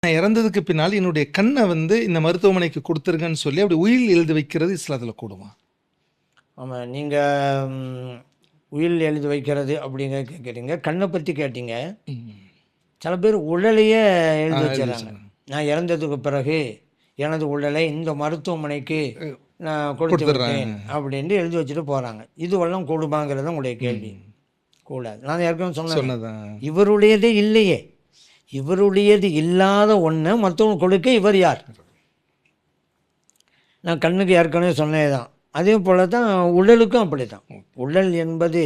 நான் இறந்ததுக்கு பின்னால் என்னுடைய கண்ணை வந்து இந்த மருத்துவமனைக்கு கொடுத்துருங்கன்னு சொல்லி அப்படி உயில் எழுதி வைக்கிறது இஸ்லாத்தில் கூடுமா? ஆமாம், நீங்கள் உயில் எழுதி வைக்கிறது அப்படிங்க கேட்குறீங்க. கண்ணை பற்றி கேட்டீங்க. சில பேர் உடலையே எழுதி வச்சிடறாங்க. நான் இறந்ததுக்கு பிறகு எனது உடலை இந்த மருத்துவமனைக்கு நான் கொடுத்து விட்டேன் அப்படின்ட்டு எழுதி வச்சுட்டு போகிறாங்க. இதுவெல்லாம் கூடுமாங்கிறது உங்களுடைய கேள்வி. கூடாது. நான் ஏற்கனவே சொன்னேன், இவருடையதே இல்லையே. இவருடையது இல்லாத ஒன்றை மற்றவங்க கொடுக்க இவர் யார்? நான் கண்ணுக்கு ஏற்கனவே சொன்னது தான். அதே போல் தான் உடலுக்கும் அப்படி தான். உடல் என்பது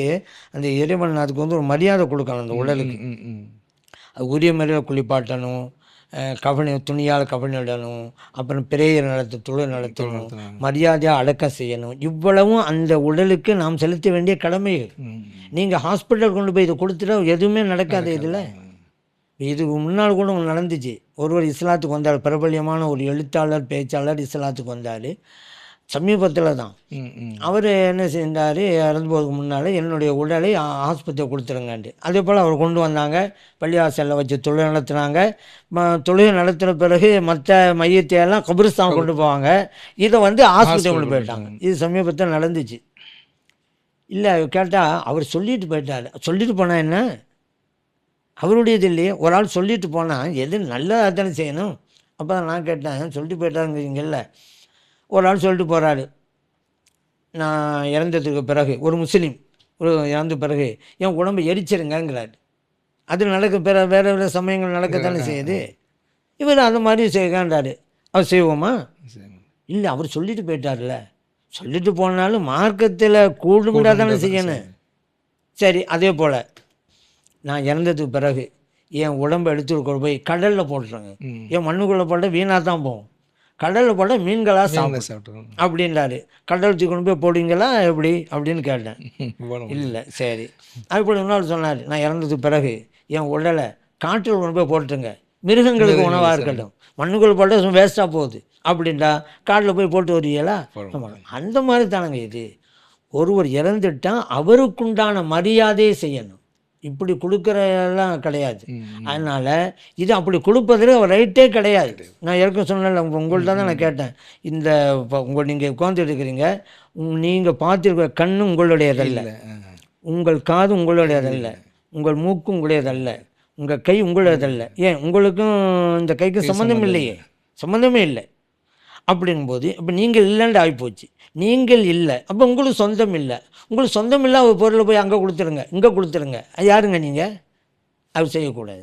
அந்த இறைவன் அதுக்கு வந்து ஒரு மரியாதை கொடுக்கணும். அந்த உடலுக்கு அது உரிய முறையில் குளிப்பாட்டணும், கவனி துணியால் கவனிடணும், அப்புறம் பிரேயர் தொழில் நடத்தணும், மரியாதையாக அடக்கம் செய்யணும். இவ்வளவும் அந்த உடலுக்கு நாம் செலுத்த வேண்டிய கடமைகள். நீங்கள் ஹாஸ்பிட்டல் கொண்டு போய் இதை கொடுத்துட்டா எதுவுமே நடக்காது. இதில் இதுக்கு முன்னால் கூட ஒன்று நடந்துச்சு. ஒருவர் இஸ்லாத்துக்கு வந்தார், பிரபல்யமான ஒரு எழுத்தாளர் பேச்சாளர் இஸ்லாத்துக்கு வந்தார். சமீபத்தில் தான் அவர் என்ன செஞ்சார், இறந்து போகிறதுக்கு முன்னால் என்னுடைய உடலை ஆஸ்பத்திரி கொடுத்துருங்காண்டு. அதே போல் அவர் கொண்டு வந்தாங்க, பள்ளிவாசலில் வச்சு தொழுகை நடத்துனாங்க. தொழுகை நடத்தின பிறகு மற்ற மையத்தையெல்லாம் கபிரிஸ்தான் கொண்டு போவாங்க. இதை வந்து ஆஸ்பத்திரி கொண்டு போயிட்டாங்க. இது சமீபத்தில் நடந்துச்சு. இல்லை கேட்டால் அவர் சொல்லிட்டு போயிட்டார். சொல்லிட்டு போனால் என்ன, அவருடையது இல்லையே. ஒரு ஆள் சொல்லிட்டு போனால் எது நல்லதாக தானே செய்யணும். அப்போ தான் நான் கேட்டேன், சொல்லிட்டு போயிட்டாருங்கிறீங்கல்ல. ஒரு ஆள் சொல்லிட்டு போகிறாரு, நான் இறந்ததுக்கு பிறகு ஒரு முஸ்லீம் இறந்த பிறகு என் உடம்பை எரிச்சிருங்கிறாரு. அது நடக்க வேறு வேறு சமயங்கள் நடக்கத்தானே செய்யுது. இவர் அந்த மாதிரி செய்யறாரு. அவர் செய்வோமா? இல்லை, அவர் சொல்லிட்டு போயிட்டார்ல. சொல்லிட்டு போனாலும் மார்க்கத்தில் கூடுமுடா தானே செய்யணும். சரி, அதே போல் நான் இறந்ததுக்கு பிறகு என் உடம்பை எடுத்துட்டு கொண்டு போய் கடலில் போட்டுருங்க. என் மண்ணுக்குள்ளே போட்டால் வீணாக தான் போகும். கடலில் போட்டால் மீன்களாக சாப்பிடும் அப்படின்றாரு. கடல் தூக்கி கொண்டு போய் போடுவீங்களா எப்படி அப்படின்னு கேட்டேன். இல்லை. சரி. அதுபோல் இன்னொரு சொன்னார், நான் இறந்ததுக்கு பிறகு என் உடலை காற்றில் கொண்டு போய் போட்டுருங்க, மிருகங்களுக்கு உணவாக இருக்கட்டும். மண்ணுக்குள்ளே போட்டால் வேஸ்ட்டாக போகுது அப்படின்டா காட்டில் போய் போட்டு வருவீங்களா? அந்த மாதிரி தானங்க இது. ஒருவர் இறந்துட்டால் அவருக்குண்டான மரியாதையை செய்யணும். இப்படி கொடுக்குறதெல்லாம் கிடையாது. அதனால் இது அப்படி கொடுப்பதில் ஒரு ரைட்டே கிடையாது. நான் ஏற்கனவே சொன்னேன்ல, உங்கள்கிட்ட தான் நான் கேட்டேன். இந்த நீங்கள் உட்காந்துட்டு இருக்கிறீங்க, நீங்கள் பார்த்துருக்க கண்ணு உங்களுடையதல்ல, உங்கள் காது உங்களுடையதல்ல, உங்கள் மூக்கு உங்களுடையதல்ல, உங்கள் கை உங்களுடையதல்ல. ஏன் உங்களுக்கும் இந்த கைக்கும் சம்மந்தம் இல்லையே, சம்மந்தமே இல்லை. அப்படிங்கும்போது இப்போ நீங்கள் இல்லைன்னு ஆகிப்போச்சு. நீங்கள் இல்லை, அப்போ உங்களுக்கு சொந்தம் இல்லை. உங்களுக்கு சொந்தம் இல்லை, ஒரு பொருளை போய் அங்கே கொடுத்துருங்க, இங்கே கொடுத்துருங்க. யாருங்க நீங்கள்? அது செய்யக்கூடாது.